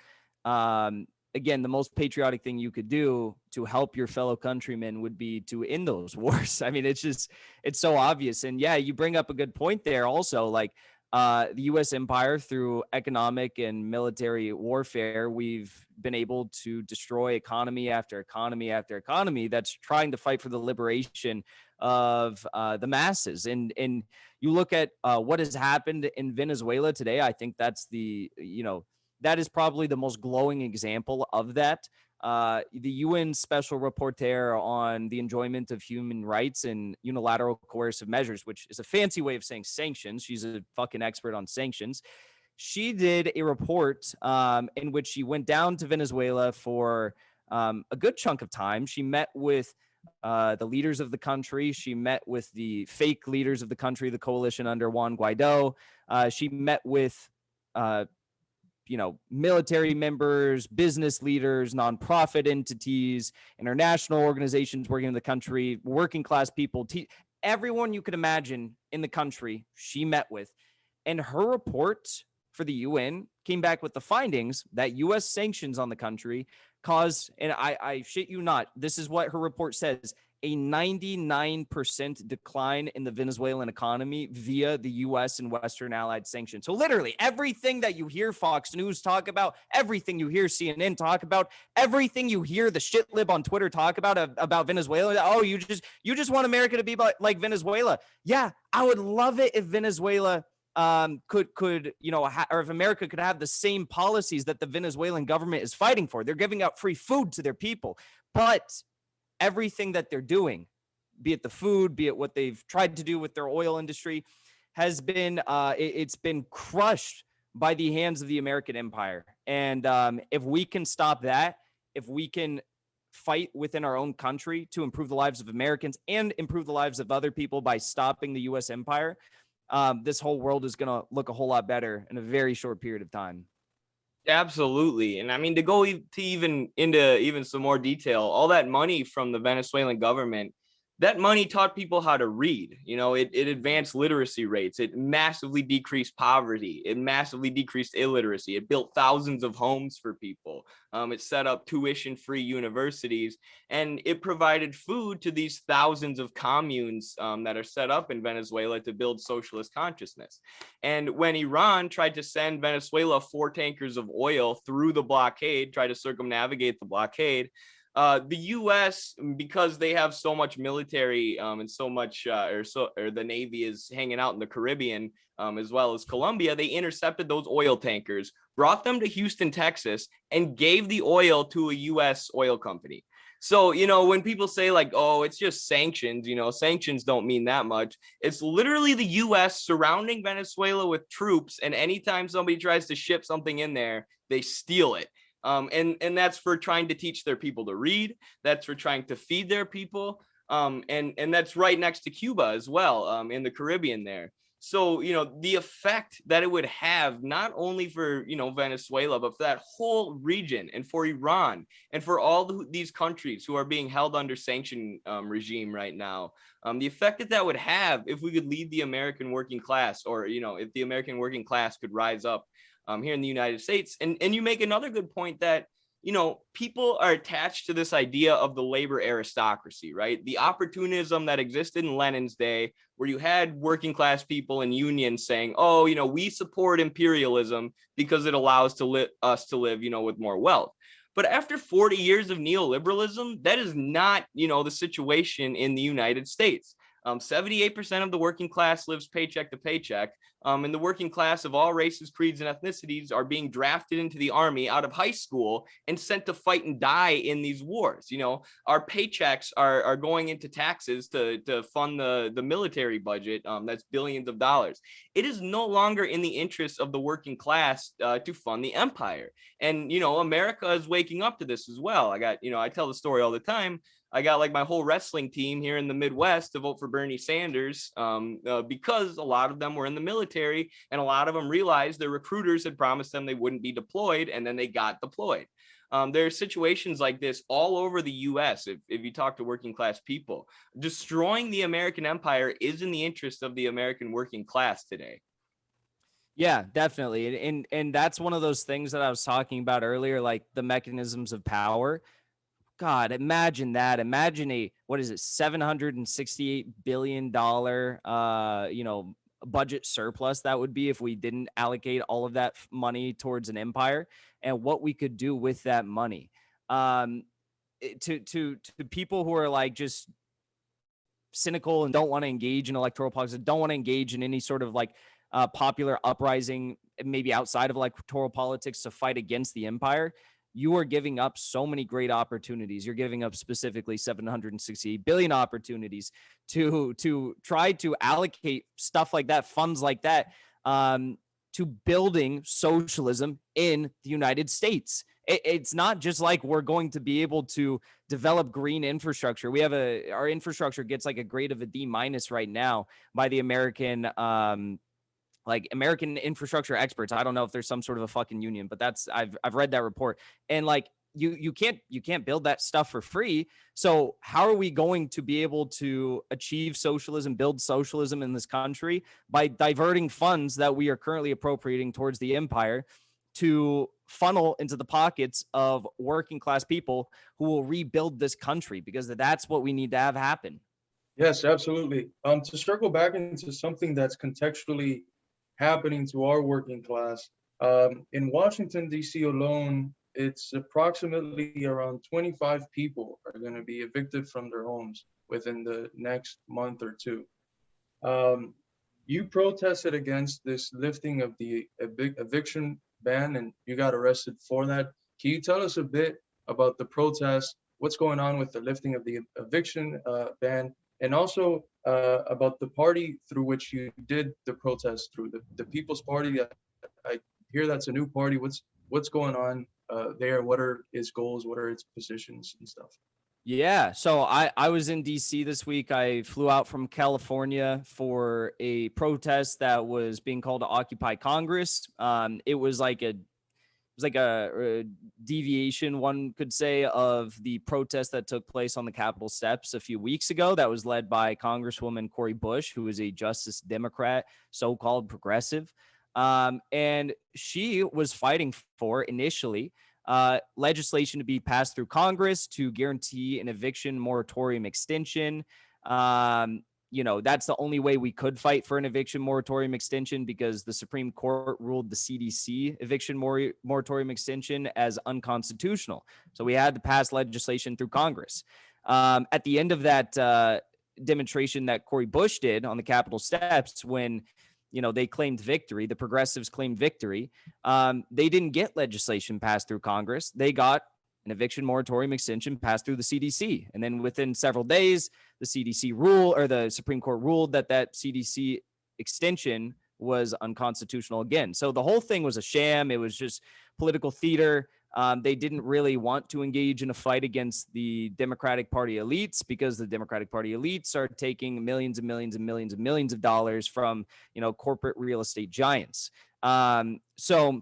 again, the most patriotic thing you could do to help your fellow countrymen would be to end those wars. I mean, it's so obvious. And yeah, you bring up a good point there also, like the U.S. empire through economic and military warfare, we've been able to destroy economy after economy after economy that's trying to fight for the liberation of the masses. And you look at what has happened in Venezuela today. I think that's that is probably the most glowing example of that. The UN Special Rapporteur on the enjoyment of human rights and unilateral coercive measures, which is a fancy way of saying sanctions. She's a fucking expert on sanctions. She did a report in which she went down to Venezuela for a good chunk of time. She met with the leaders of the country. She met with the fake leaders of the country, the coalition under Juan Guaido. She met with military members, business leaders, nonprofit entities, international organizations working in the country, working class people, everyone you could imagine in the country she met with. And her report for the UN came back with the findings that U.S. sanctions on the country caused, and I shit you not, this is what her report says, a 99% decline in the Venezuelan economy via the U.S. and Western allied sanctions. So literally everything that you hear Fox News talk about, everything you hear CNN talk about, everything you hear the shit lib on Twitter talk about Venezuela. Oh, you just want America to be like Venezuela. Yeah, I would love it if Venezuela could or if America could have the same policies that the Venezuelan government is fighting for. They're giving out free food to their people, but everything that they're doing, be it the food, be it what they've tried to do with their oil industry, has been it's been crushed by the hands of the American empire. And if we can stop that, if we can fight within our own country to improve the lives of Americans and improve the lives of other people by stopping the U.S. empire, this whole world is going to look a whole lot better in a very short period of time. Absolutely. And I mean, to go to into some more detail, all that money from the Venezuelan government, that money taught people how to read. It advanced literacy rates. It massively decreased poverty. It massively decreased illiteracy. It built thousands of homes for people. It set up tuition-free universities, and it provided food to these thousands of communes that are set up in Venezuela to build socialist consciousness. And when Iran tried to send Venezuela 4 tankers of oil through the blockade, try to circumnavigate the blockade, the U.S., because they have so much military and so much, or the Navy is hanging out in the Caribbean as well as Colombia, they intercepted those oil tankers, brought them to Houston, Texas, and gave the oil to a U.S. oil company. So, when people say like, oh, it's just sanctions, sanctions don't mean that much. It's literally the U.S. surrounding Venezuela with troops, and anytime somebody tries to ship something in there, they steal it. And that's for trying to teach their people to read. That's for trying to feed their people. And that's right next to Cuba as well, in the Caribbean there. So, the effect that it would have, not only for, Venezuela, but for that whole region and for Iran and for all these countries who are being held under sanction regime right now, the effect that would have if we could lead the American working class, or, if the American working class could rise up here in the United States. And you make another good point that, people are attached to this idea of the labor aristocracy, right? The opportunism that existed in Lenin's day, where you had working class people and unions saying, oh, we support imperialism because it allows us to live, with more wealth. But after 40 years of neoliberalism, that is not, the situation in the United States. 78% of the working class lives paycheck to paycheck. And the working class of all races, creeds, and ethnicities are being drafted into the army out of high school and sent to fight and die in these wars. Our paychecks are going into taxes to fund the military budget. That's billions of dollars. It is no longer in the interest of the working class to fund the empire. And, America is waking up to this as well. I tell the story all the time. I got like my whole wrestling team here in the Midwest to vote for Bernie Sanders because a lot of them were in the military, and a lot of them realized their recruiters had promised them they wouldn't be deployed, and then they got deployed. There are situations like this all over the U.S. If you talk to working class people, destroying the American empire is in the interest of the American working class today. Yeah, definitely. And that's one of those things that I was talking about earlier, like the mechanisms of power. God, imagine that. Imagine $768 billion, budget surplus that would be if we didn't allocate all of that money towards an empire, and what we could do with that money. To people who are like just cynical and don't want to engage in electoral politics, don't want to engage in any sort of like popular uprising, maybe outside of electoral politics, to fight against the empire, you are giving up so many great opportunities. You're giving up specifically 768 billion opportunities to try to allocate stuff like that, funds like that, to building socialism in the United States. It's not just like we're going to be able to develop green infrastructure. Our infrastructure gets like a grade of a D- right now by the American American infrastructure experts. I don't know if there's some sort of a fucking union, but I've read that report. And like you can't build that stuff for free. So how are we going to be able to achieve socialism, build socialism in this country? By diverting funds that we are currently appropriating towards the empire to funnel into the pockets of working class people who will rebuild this country, because that's what we need to have happen. Yes, absolutely. To circle back into something that's contextually happening to our working class, in Washington, D.C. alone, it's approximately around 25 people are going to be evicted from their homes within the next month or two. You protested against this lifting of the eviction ban, and you got arrested for that. Can you tell us a bit about the protest, what's going on with the lifting of the eviction ban, and also about the party through which you did the protest through, the People's Party? I hear that's a new party. What's going on there? What are its goals? What are its positions and stuff? Yeah. So I was in DC this week. I flew out from California for a protest that was being called to Occupy Congress. It was like a deviation, one could say, of the protest that took place on the Capitol steps a few weeks ago. That was led by Congresswoman Cori Bush, who is a Justice Democrat, so-called progressive. And she was fighting for, initially, legislation to be passed through Congress to guarantee an eviction moratorium extension. That's the only way we could fight for an eviction moratorium extension, because the Supreme Court ruled the CDC eviction moratorium extension as unconstitutional. So we had to pass legislation through Congress. At the end of that demonstration that Cori Bush did on the Capitol steps, when they claimed victory, the progressives claimed victory, they didn't get legislation passed through Congress. They got an eviction moratorium extension passed through the CDC. And then within several days, the Supreme Court ruled that CDC extension was unconstitutional again. So the whole thing was a sham. It was just political theater. They didn't really want to engage in a fight against the Democratic Party elites, because the Democratic Party elites are taking millions and millions and millions and millions of dollars from, corporate real estate giants. So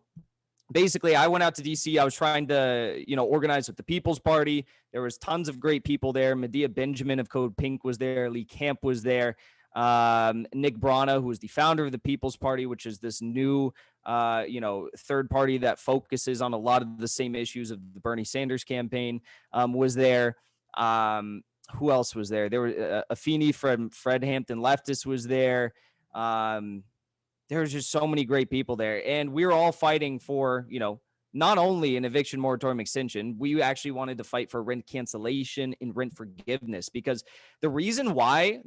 basically, I went out to DC. I was trying to, organize with the People's Party. There was tons of great people there. Medea Benjamin of Code Pink was there. Lee Camp was there. Nick Brana, who is the founder of the People's Party, which is this new, third party that focuses on a lot of the same issues of the Bernie Sanders campaign, was there. Who else was there? There were Afeni from Fred Hampton Leftist was there. There's just so many great people there. And we were all fighting for, not only an eviction moratorium extension, we actually wanted to fight for rent cancellation and rent forgiveness, because the reason why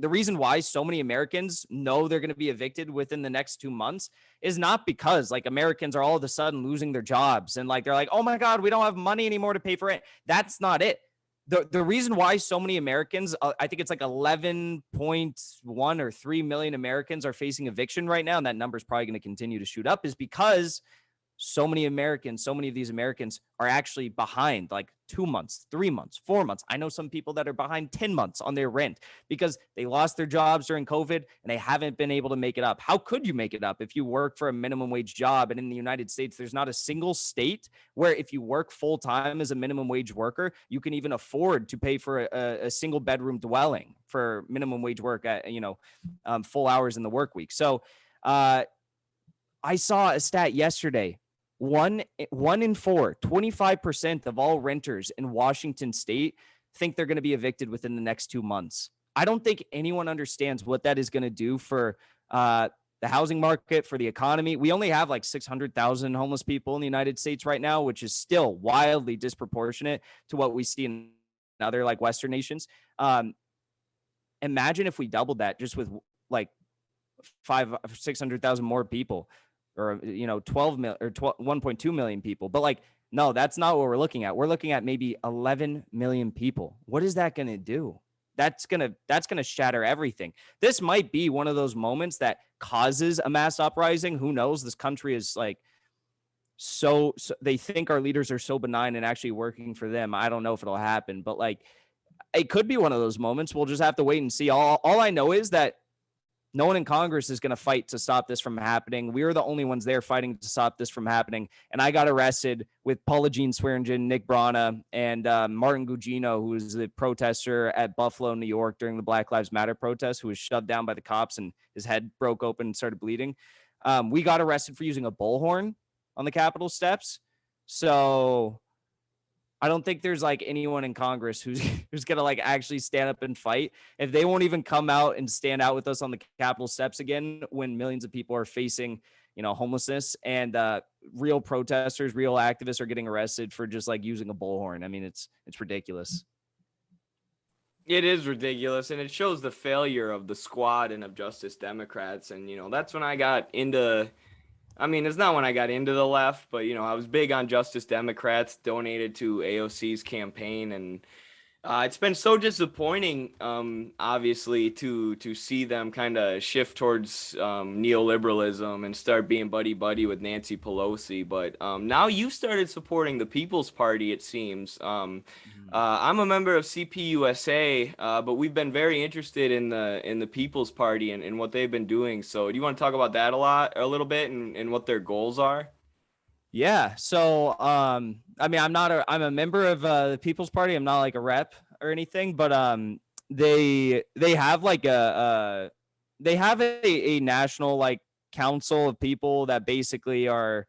so many Americans know they're going to be evicted within the next 2 months is not because Americans are all of a sudden losing their jobs and they're like, oh my God, we don't have money anymore to pay for rent. That's not it. The reason why so many Americans, I think it's 11.1 or 3 million Americans are facing eviction right now, and that number is probably going to continue to shoot up, is because so many of these Americans are actually behind 2 months, 3 months, 4 months. I know some people that are behind 10 months on their rent because they lost their jobs during COVID and they haven't been able to make it up. How could you make it up if you work for a minimum wage job? And in the United States, there's not a single state where if you work full time as a minimum wage worker, you can even afford to pay for a single bedroom dwelling for minimum wage work at, full hours in the work week. So I saw a stat yesterday. One in four, 25% of all renters in Washington state think they're going to be evicted within the next 2 months. I don't think anyone understands what that is going to do for the housing market, for the economy. We only have 600,000 homeless people in the United States right now, which is still wildly disproportionate to what we see in other Western nations. Imagine if we doubled that just with 600,000 more people, or 12 million or 1.2 million people. But no, that's not what we're looking at. We're looking at maybe 11 million people. What is that going to do? That's going to shatter everything. This might be one of those moments that causes a mass uprising. Who knows? This country is so they think our leaders are so benign and actually working for them. I don't know if it'll happen, but it could be one of those moments. We'll just have to wait and see. All I know is that no one in Congress is going to fight to stop this from happening. We are the only ones there fighting to stop this from happening. And I got arrested with Paula Jean Swearingen, Nick Brana, and Martin Gugino, who was the protester at Buffalo, New York during the Black Lives Matter protest, who was shoved down by the cops and his head broke open and started bleeding. We got arrested for using a bullhorn on the Capitol steps. So I don't think there's anyone in Congress who's gonna actually stand up and fight. If they won't even come out and stand out with us on the Capitol steps again, when millions of people are facing, homelessness, and real protesters, real activists are getting arrested for just using a bullhorn. I mean, it's ridiculous. It is ridiculous, and it shows the failure of the squad and of Justice Democrats. And that's when I got into. I mean, it's not when I got into the left, but, I was big on Justice Democrats, donated to AOC's campaign. And It's been so disappointing, obviously, to see them kind of shift towards neoliberalism and start being buddy buddy with Nancy Pelosi. But now you started supporting the People's Party, it seems. I'm a member of CPUSA, but we've been very interested in the People's Party and what they've been doing. So, do you want to talk about that a little bit, and what their goals are? Yeah. So, I mean, I'm a member of the People's Party. I'm not like a rep or anything, but they have like they have a national like council of people that basically are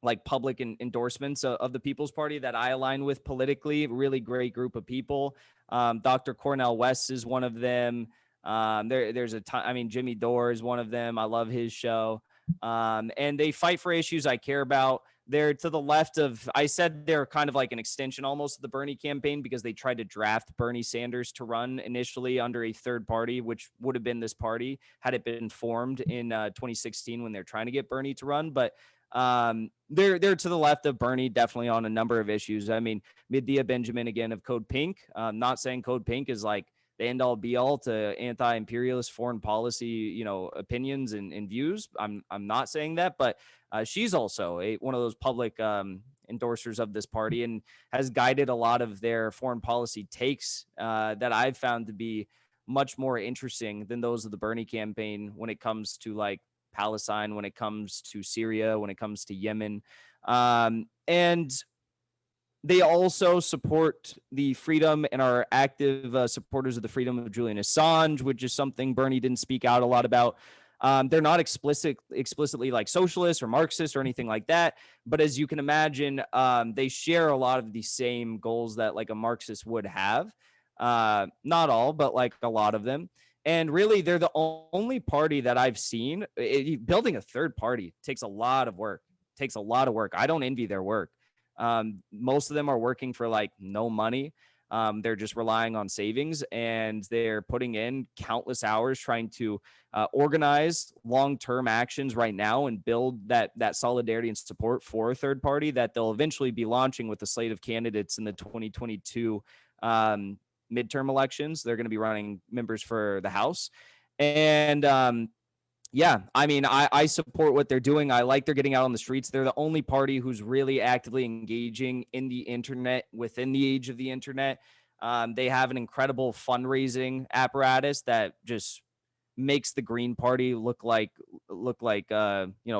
like public endorsements of the People's Party that I align with politically. Really great group of people. Dr. Cornel West is one of them. There's a ton. I mean, Jimmy Dore is one of them. I love his show. And they fight for issues I care about. They're to the left of, I said they're kind of like an extension almost of the Bernie campaign because they tried to draft Bernie Sanders to run initially under a third party, which would have been this party had it been formed in 2016 when they're trying to get Bernie to run. But they're to the left of Bernie, definitely on a number of issues. I mean, Medea Benjamin again of Code Pink. Not saying Code Pink is like the end all be all to anti-imperialist foreign policy, opinions and views. I'm not saying that, but she's also one of those public endorsers of this party and has guided a lot of their foreign policy takes that I've found to be much more interesting than those of the Bernie campaign when it comes to like Palestine, when it comes to Syria, when it comes to Yemen. And they also support the freedom and are active supporters of the freedom of Julian Assange, which is something Bernie didn't speak out a lot about. They're not explicitly like socialist or Marxist or anything like that. But as you can imagine, they share a lot of the same goals that like a Marxist would have. Not all, but like a lot of them. And really, they're the only party that I've seen. Building a third party takes a lot of work. I don't envy their work. Most of them are working for like no money. They're just relying on savings, and they're putting in countless hours trying to organize long-term actions right now and build that solidarity and support for a third party that they'll eventually be launching with the slate of candidates in the 2022 midterm elections. They're going to be running members for the House. And yeah, I mean, I support what they're doing. I like they're getting out on the streets. They're the only party who's really actively engaging in the internet within the age of the internet. They have an incredible fundraising apparatus that just makes the Green Party look like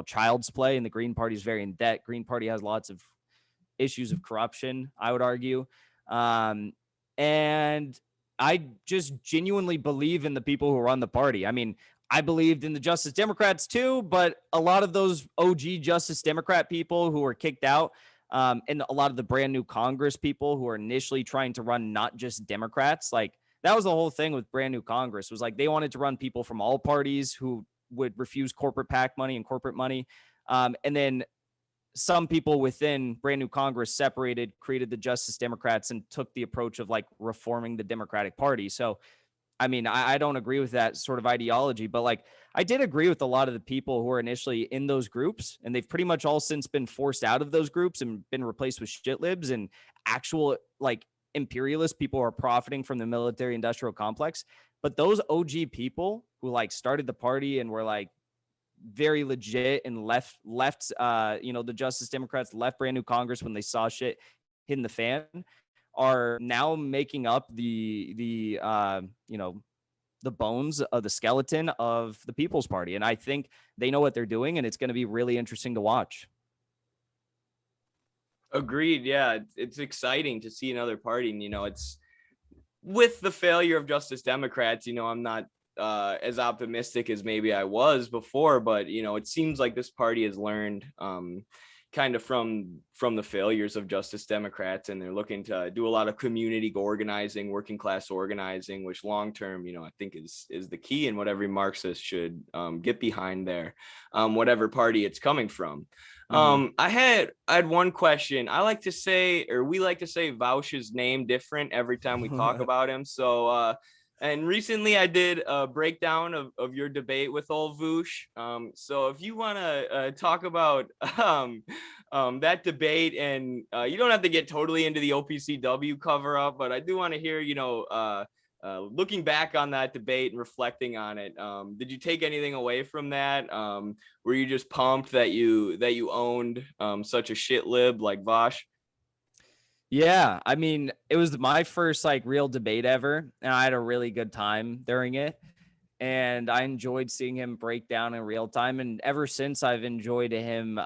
child's play, and the Green Party is very in debt. Green Party has lots of issues of corruption, I would argue. And I just genuinely believe in the people who run the party. I mean, I believed in the Justice Democrats too, but a lot of those OG Justice Democrat people who were kicked out, and a lot of the brand new Congress people who are initially trying to run not just Democrats, like that was the whole thing with brand new Congress, was like they wanted to run people from all parties who would refuse corporate PAC money and corporate money. And then some people within brand new Congress separated, created the Justice Democrats, and took the approach of like reforming the Democratic Party. So, I mean, I don't agree with that sort of ideology, but like I did agree with a lot of the people who were initially in those groups, and they've pretty much all since been forced out of those groups and been replaced with shit libs and actual like imperialist people who are profiting from the military industrial complex. But those OG people who like started the party and were like very legit and left the Justice Democrats left brand new Congress when they saw shit hitting the fan, are now making up the bones of the skeleton of the People's Party. And I think they know what they're doing, and it's going to be really interesting to watch. Agreed. Yeah, it's exciting to see another party. And, it's with the failure of Justice Democrats, I'm not as optimistic as maybe I was before, but it seems like this party has learned kind of from the failures of Justice Democrats, and they're looking to do a lot of community organizing, working class organizing, which long term, I think is the key and what every Marxist should get behind there, whatever party it's coming from. I had one question. We like to say Vaush's name different every time we talk about him. So And recently I did a breakdown of your debate with old Voosh. So if you want to talk about that debate, and you don't have to get totally into the OPCW cover up, but I do want to hear, looking back on that debate and reflecting on it. Did you take anything away from that? Were you just pumped that you owned such a shit lib like Vosh? Yeah, I mean, it was my first like real debate ever, and I had a really good time during it. And I enjoyed seeing him break down in real time. And ever since, I've enjoyed him,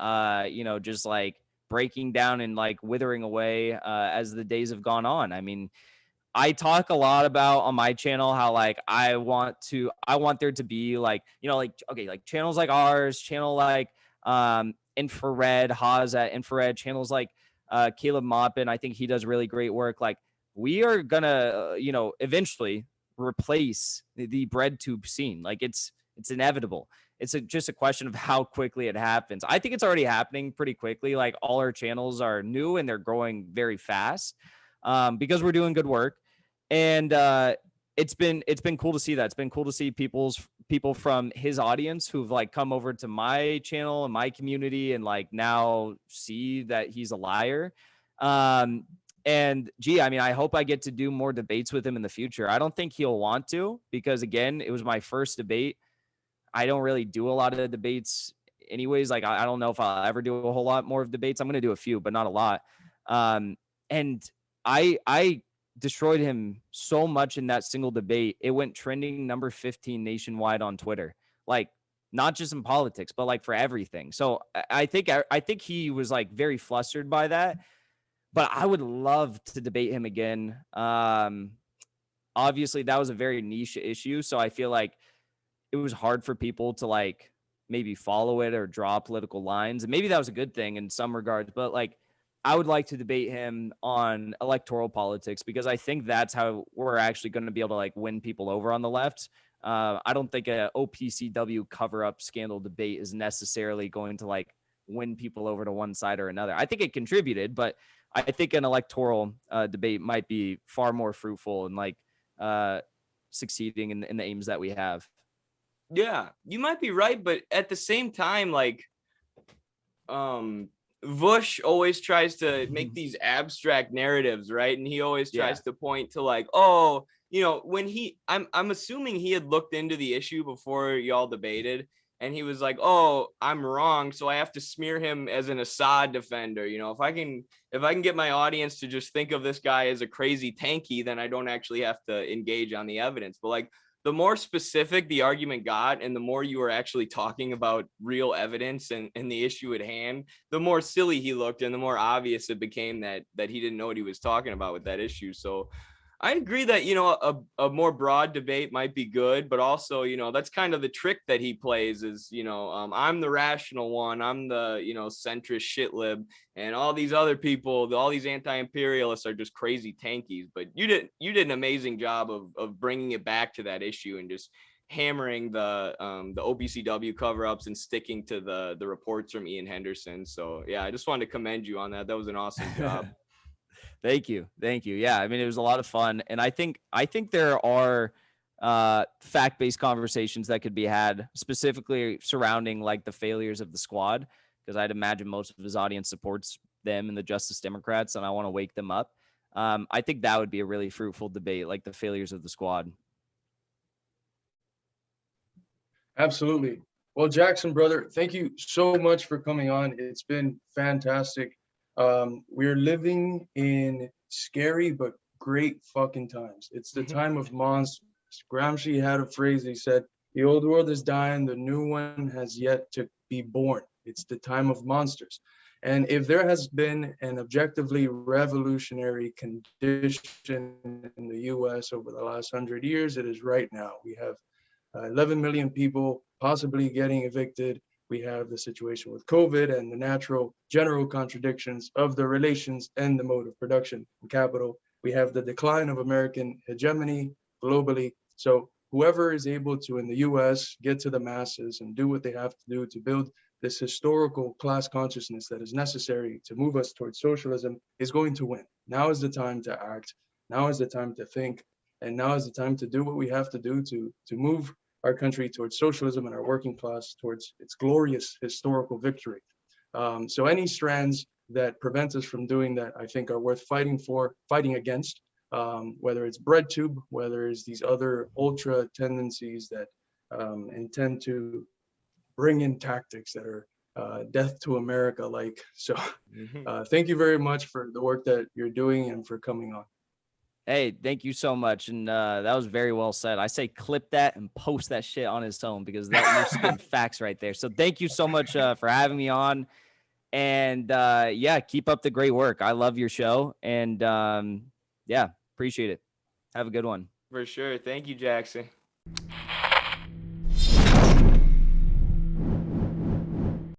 just like breaking down and like withering away as the days have gone on. I mean, I talk a lot about on my channel how like I want there to be like, okay, like channels like ours, channel like Infrared, Haas at Infrared, channels like Caleb Maupin. I think he does really great work. Like we are gonna, eventually replace the bread tube scene. Like it's inevitable. It's just a question of how quickly it happens. I think it's already happening pretty quickly. Like all our channels are new and they're growing very fast because we're doing good work. And it's been cool to see that. It's been cool to see people from his audience who've like come over to my channel and my community and like now see that he's a liar. And gee, I mean, I hope I get to do more debates with him in the future. I don't think he'll want to because again, it was my first debate. I don't really do a lot of debates anyways. Like I don't know if I'll ever do a whole lot more of debates. I'm going to do a few, but not a lot. And I destroyed him so much in that single debate. It went trending number 15 nationwide on Twitter. Like not just in politics, but like for everything. So I think he was like very flustered by that. But I would love to debate him again. Obviously, that was a very niche issue. So I feel like it was hard for people to like maybe follow it or draw political lines. And maybe that was a good thing in some regards. But like, I would like to debate him on electoral politics because I think that's how we're actually going to be able to like win people over on the left. I don't think a OPCW cover-up scandal debate is necessarily going to like win people over to one side or another. I think it contributed, but I think an electoral debate might be far more fruitful and like succeeding in the aims that we have. Yeah, you might be right, but at the same time, like, Vush always tries to make these abstract narratives, right? And he always tries to point to like, oh, when I'm assuming he had looked into the issue before y'all debated, and he was like, oh, I'm wrong, so I have to smear him as an Assad defender. If I can get my audience to just think of this guy as a crazy tanky, then I don't actually have to engage on the evidence. But like, the more specific the argument got and the more you were actually talking about real evidence and the issue at hand, the more silly he looked and the more obvious it became that he didn't know what he was talking about with that issue. So I agree that, a more broad debate might be good, but also, that's kind of the trick that he plays is, I'm the rational one. I'm the, centrist shit lib, and all these other people, all these anti-imperialists are just crazy tankies. But you did an amazing job of bringing it back to that issue and just hammering the OPCW cover-ups and sticking to the reports from Ian Henderson. So yeah, I just wanted to commend you on that. That was an awesome job. Thank you. Yeah, I mean, it was a lot of fun, and I think there are fact-based conversations that could be had specifically surrounding like the failures of the squad, because I'd imagine most of his audience supports them and the Justice Democrats, and I want to wake them up. I think that would be a really fruitful debate, like the failures of the squad. Absolutely. Well, Jackson, brother, thank you so much for coming on. It's been fantastic. We're living in scary but great fucking times. It's the time of monsters. Gramsci had a phrase. He said, the old world is dying, the new one has yet to be born. It's the time of monsters. And if there has been an objectively revolutionary condition in the US over the last 100 years, it is right now. We have 11 million people possibly getting evicted. We have the situation with COVID and the natural general contradictions of the relations and the mode of production and capital. We have the decline of American hegemony globally. So whoever is able to, in the US, get to the masses and do what they have to do to build this historical class consciousness that is necessary to move us towards socialism is going to win. Now is the time to act. Now is the time to think. and now is the time to do what we have to do to move our country towards socialism and our working class towards its glorious historical victory. So any strands that prevent us from doing that, I think, are worth fighting against, whether it's breadtube, whether it's these other ultra tendencies that intend to bring in tactics that are death to America like. So thank you very much for the work that you're doing and for coming on. Hey, thank you so much. And that was very well said. I say clip that and post that shit on his own, because that you're spitting facts right there. So thank you so much for having me on. And yeah, keep up the great work. I love your show. And yeah, appreciate it. Have a good one. For sure. Thank you, Jackson.